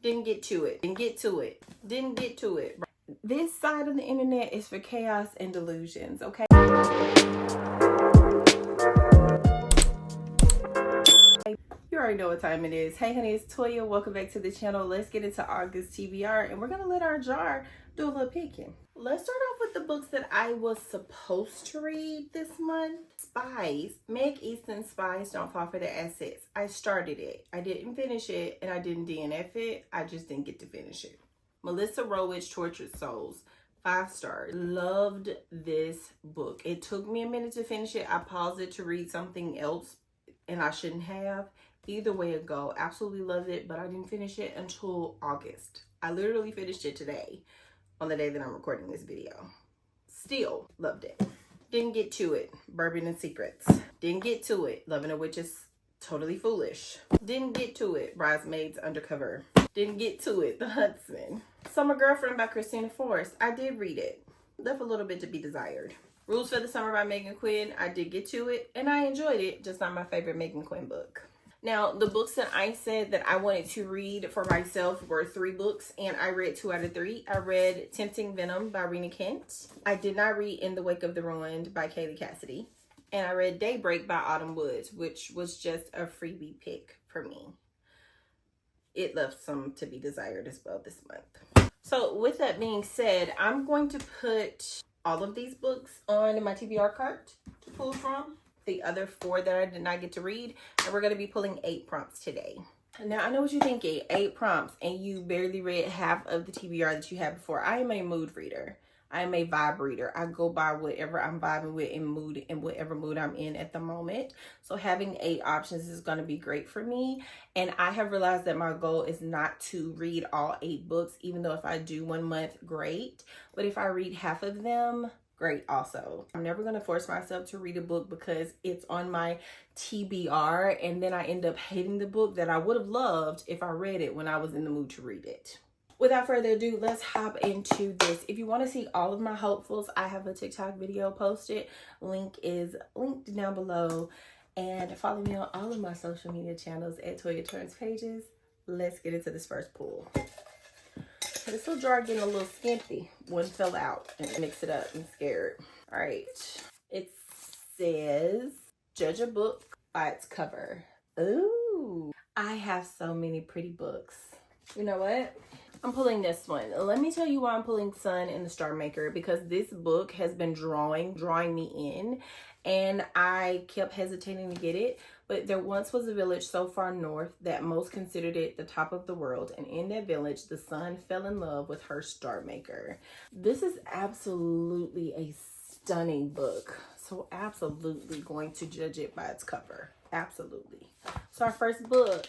Didn't get to it. Didn't get to it. Didn't get to it. This side of the internet is for chaos and delusions, okay? You already know what time it is. Hey honey, it's Toya. Welcome back to the channel. Let's get into August TBR and we're gonna let our jar do a little picking. Let's start off with the books that I was supposed to read this month. Spies. Meg Easton's Spies Don't Fall for Their Assets. I started it. I didn't finish it and I didn't DNF it. I just didn't get to finish it. Melissa Rowich, Tortured Souls. 5 stars. Loved this book. It took me a minute to finish it. I paused it to read something else and I shouldn't have. Either way it go, absolutely loved it, but I didn't finish it until August. I literally finished it today on the day that I'm recording this video. Still loved it. Didn't get to it. Bourbon and Secrets. Didn't get to it. Loving a Witch is Totally Foolish. Didn't get to it. Bridesmaids Undercover. Didn't get to it. The Huntsman. Summer Girlfriend by Christina Forrest. I did read it. Left a little bit to be desired. Rules for the Summer by Megan Quinn. I did get to it and I enjoyed it. Just not my favorite Megan Quinn book. Now, the books that I said that I wanted to read for myself were 3 books, and I read 2 out of 3. I read Tempting Venom by Rena Kent. I did not read In the Wake of the Ruined by Kaylee Cassidy. And I read Daybreak by Autumn Woods, which was just a freebie pick for me. It left some to be desired as well this month. So with that being said, I'm going to put all of these books on my TBR cart to pull from. The other 4 that I did not get to read, and we're going to be pulling 8 prompts today. Now, I know what you're thinking, 8 prompts, and you barely read half of the TBR that you had before. I am a mood reader. I am a vibe reader. I go by whatever I'm vibing with in mood and whatever mood I'm in at the moment. So having 8 options is going to be great for me. And I have realized that my goal is not to read all 8 books, even though if I do 1 month, great. But if I read half of them, great also. I'm never going to force myself to read a book because it's on my TBR and then I end up hating the book that I would have loved if I read it when I was in the mood to read it. Without further ado, let's hop into this. If you want to see all of my hopefuls, I have a TikTok video posted. Link is linked down below. And follow me on all of my social media channels at Toya Turns Pages. Let's get into this first pull. This little jar getting a little skimpy. One fell out and mix it up. I'm scared. All right. It says, judge a book by its cover. Ooh. I have so many pretty books. You know what? I'm pulling this one. Let me tell you why I'm pulling Sun and the Starmaker, because this book has been drawing me in, and I kept hesitating to get it. But there once was a village so far north that most considered it the top of the world, and in that village the sun fell in love with her Starmaker. This is absolutely a stunning book, so absolutely going to judge it by its cover. Absolutely. So our first book,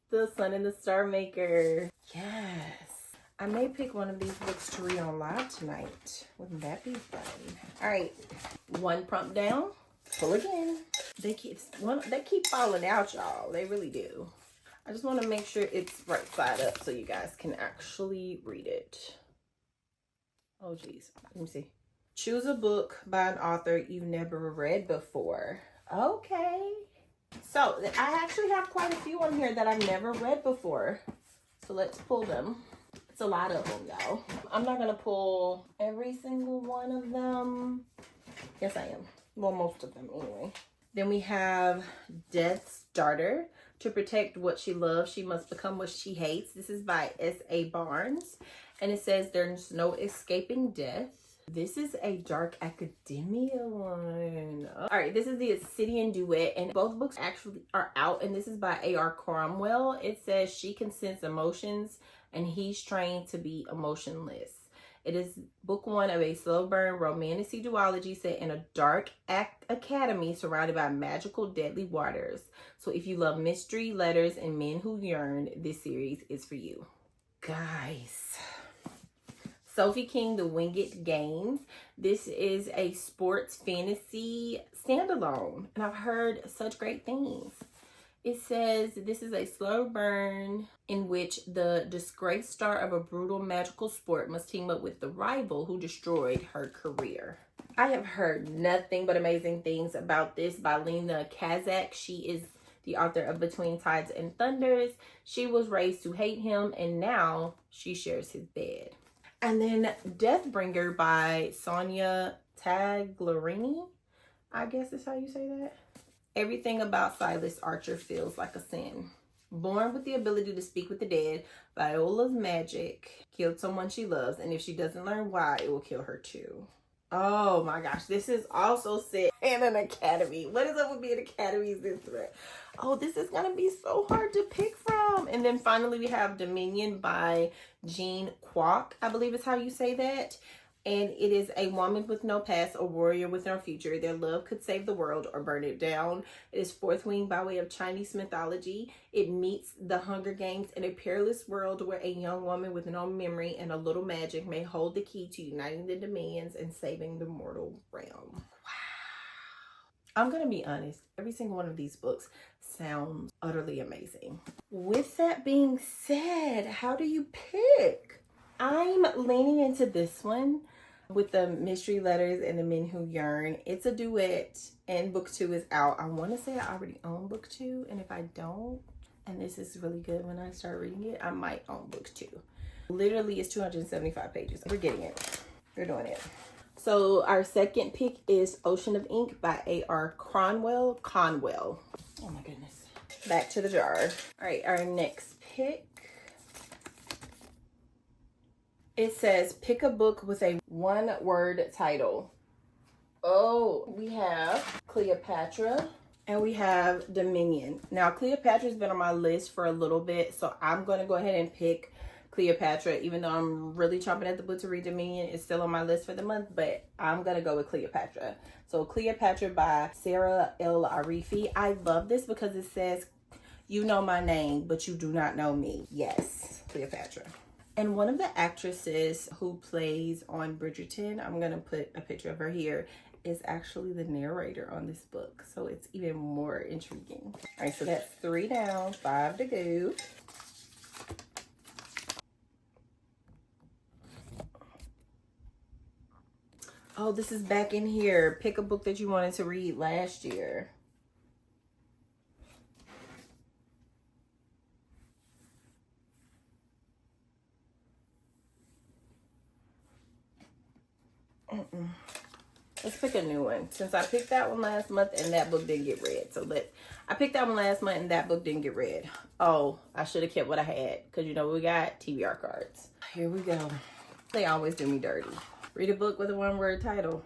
The Sun and the Starmaker. Yes. I may pick one of these books to read on live tonight. Wouldn't that be fun? All right, 1 prompt down. Pull again. They keep falling out, y'all. They really do. I just want to make sure it's right side up so you guys can actually read it. Oh, geez. Let me see. Choose a book by an author you've never read before. Okay. So I actually have quite a few on here that I've never read before. So let's pull them. It's a lot of them, y'all. I'm not going to pull every single one of them. Yes, I am. Well, most of them anyway. Then we have Death's Starter. To protect what she loves, she must become what she hates. This is by S.A. Barnes. And it says there's no escaping death. This is a dark academia one. All right, this is the Obsidian Duet, and both books actually are out, and this is by A.R. Cromwell. It says she can sense emotions, and he's trained to be emotionless. It is book 1 of a slow burn romantic duology set in a dark academy surrounded by magical deadly waters. So if you love mystery, letters, and men who yearn, this series is for you. Guys, Sophie King, The Winged Games. This is a sports fantasy standalone, and I've heard such great things. It says this is a slow burn in which the disgraced star of a brutal magical sport must team up with the rival who destroyed her career. I have heard nothing but amazing things about this by Lena Kazak. She is the author of Between Tides and Thunders. She was raised to hate him, and now she shares his bed. And then Deathbringer by Sonia Taglarini, I guess is how you say that. Everything about Silas Archer feels like a sin. Born with the ability to speak with the dead, Viola's magic killed someone she loves, and if she doesn't learn why, it will kill her too. Oh my gosh, this is also set in an academy. What is up with being academies this threat? Oh, this is gonna be so hard to pick from. And then finally we have Dominion by Jean Kwok, I believe is how you say that. And it is a woman with no past, a warrior with no future. Their love could save the world or burn it down. It is fourth wing by way of Chinese mythology. It meets the Hunger Games in a perilous world where a young woman with no memory and a little magic may hold the key to uniting the dominions and saving the mortal realm. Wow. I'm going to be honest. Every single one of these books sounds utterly amazing. With that being said, how do you pick? I'm leaning into this one with the Mystery Letters and the Men Who Yearn. It's a duet and book 2 is out. I want to say I already own book 2, and if I don't, and this is really good when I start reading it, I might own book 2. Literally, it's 275 pages. We're getting it. We're doing it. So our second pick is Ocean of Ink by A.R. Conwell. Oh my goodness. Back to the jar. All right, our next pick. It says, pick a book with a one-word title. Oh, we have Cleopatra and we have Dominion. Now, Cleopatra's been on my list for a little bit, so I'm going to go ahead and pick Cleopatra, even though I'm really chomping at the bit to read Dominion. It's still on my list for the month, but I'm going to go with Cleopatra. So, Cleopatra by Sarra El-Arifi. I love this because it says, you know my name, but you do not know me. Yes, Cleopatra. And one of the actresses who plays on Bridgerton, I'm going to put a picture of her here, is actually the narrator on this book. So it's even more intriguing. All right, so that's 3 down, 5 to go. Oh, this is back in here. Pick a book that you wanted to read last year. Let's pick a new one. Since I picked that one last month and that book didn't get read. So I picked that one last month and that book didn't get read. Oh, I should have kept what I had. Because you know what we got? TBR cards. Here we go. They always do me dirty. Read a book with a one-word title.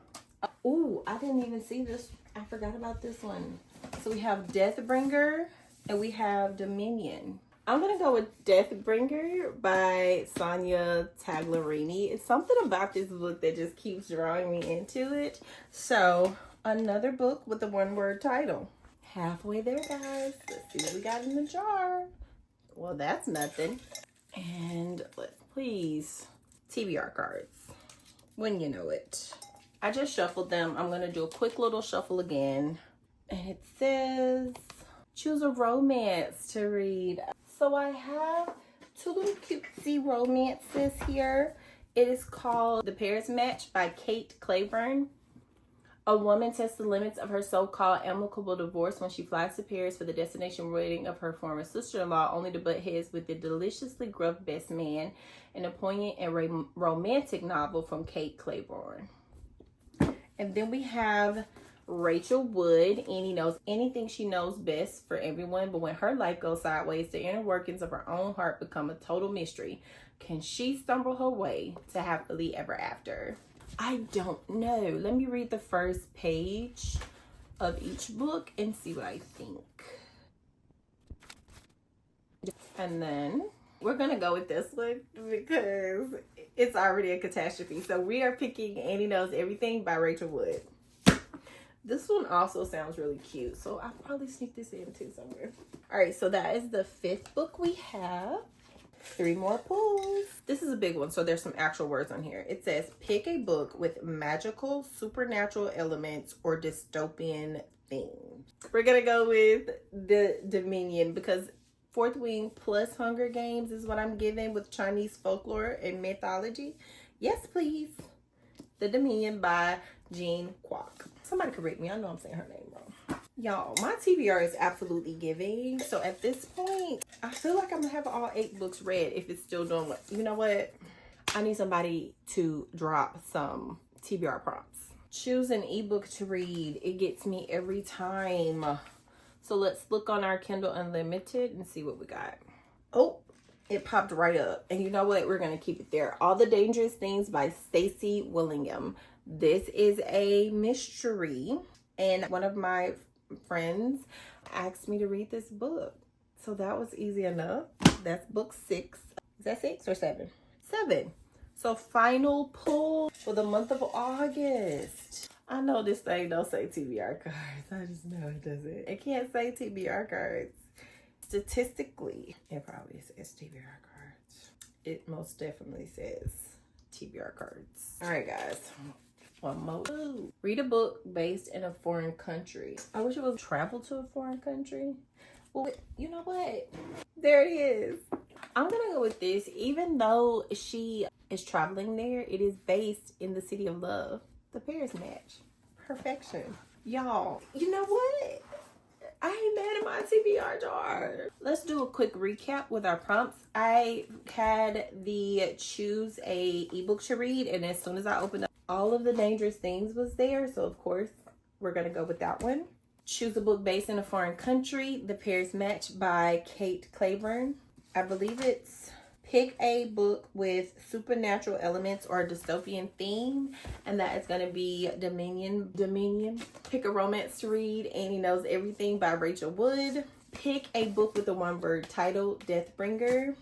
Ooh, I didn't even see this. I forgot about this one. So we have Deathbringer and we have Dominion. I'm going to go with Deathbringer by Sonia Taglarini. It's something about this book that just keeps drawing me into it. So, another book with a one-word title. Halfway there, guys. Let's see what we got in the jar. Well, that's nothing. And let's please, TBR cards. When you know it. I just shuffled them. I'm going to do a quick little shuffle again. And it says, choose a romance to read. So I have 2 little cutesy romances here. It is called The Paris Match by Kate Claiborne. A woman tests the limits of her so-called amicable divorce when she flies to Paris for the destination wedding of her former sister-in-law, only to butt heads with the deliciously gruff best man in a poignant and romantic novel from Kate Claiborne. And then we have Rachel Wood. Annie knows anything she knows best for everyone, but when her life goes sideways, the inner workings of her own heart become a total mystery. Can she stumble her way to happily ever after? I don't know. Let me read the first page of each book and see what I think. And then we're going to go with this one because it's already a catastrophe. So we are picking Annie Knows Everything by Rachel Wood. This one also sounds really cute, so I'll probably sneak this in too somewhere. All right, so that is the 5th book we have. 3 more pulls. This is a big one, so there's some actual words on here. It says, pick a book with magical, supernatural elements or dystopian themes. We're gonna go with the Dominion because 4th wing plus Hunger Games is what I'm given with Chinese folklore and mythology. Yes, please. The Dominion by Jean Kwok. Somebody correct me. I know I'm saying her name wrong. Y'all, my TBR is absolutely giving. So at this point, I feel like I'm gonna have all 8 books read if it's still doing what. You know what? I need somebody to drop some TBR prompts. Choose an ebook to read. It gets me every time. So let's look on our Kindle Unlimited and see what we got. Oh, it popped right up. And you know what? We're gonna keep it there. All the Dangerous Things by Stacey Willingham. This is a mystery. And one of my friends asked me to read this book. So that was easy enough. That's book 6. Is that 6 or 7? 7. So final pull for the month of August. I know this thing don't say TBR cards. I just know it doesn't. It can't say TBR cards. Statistically, it probably says TBR cards. It most definitely says TBR cards. All right, guys. One more. Ooh. Read a book based in a foreign country. I wish it was travel to a foreign country. Well, you know what? There it is. I'm gonna go with this. Even though she is traveling there, it is based in the city of love. The Paris Match. Perfection. Y'all, you know what? I ain't mad at my TBR jar. Let's do a quick recap with our prompts. I had the choose a ebook to read, and as soon as I opened up, all of the Dangerous Things was there. So of course, we're gonna go with that one. Choose a book based in a foreign country. The Paris Match by Kate Claiborne. I believe it's pick a book with supernatural elements or a dystopian theme, and that is going to be Dominion. Pick a romance to read. Annie Knows Everything by Rachel Wood. Pick a book with a one-word title, Deathbringer.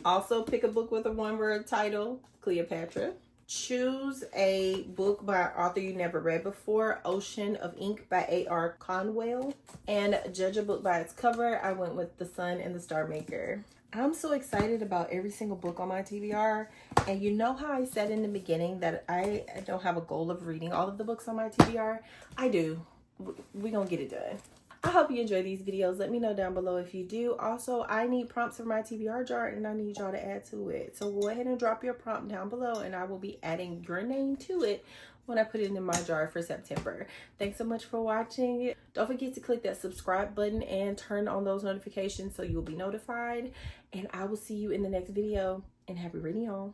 Also pick a book with a one-word title, Cleopatra. Choose a book by an author you never read before, Ocean of Ink by A.R. Conwell. And judge a book by its cover. I went with The Sun and the Starmaker. I'm so excited about every single book on my TBR. And you know how I said in the beginning that I don't have a goal of reading all of the books on my TBR? I do. We're gonna get it done. I hope you enjoy these videos. Let me know down below if you do. Also, I need prompts for my TBR jar and I need y'all to add to it. So go ahead and drop your prompt down below and I will be adding your name to it when I put it in my jar for September. Thanks so much for watching. Don't forget to click that subscribe button and turn on those notifications so you'll be notified. And I will see you in the next video, and happy reading, y'all.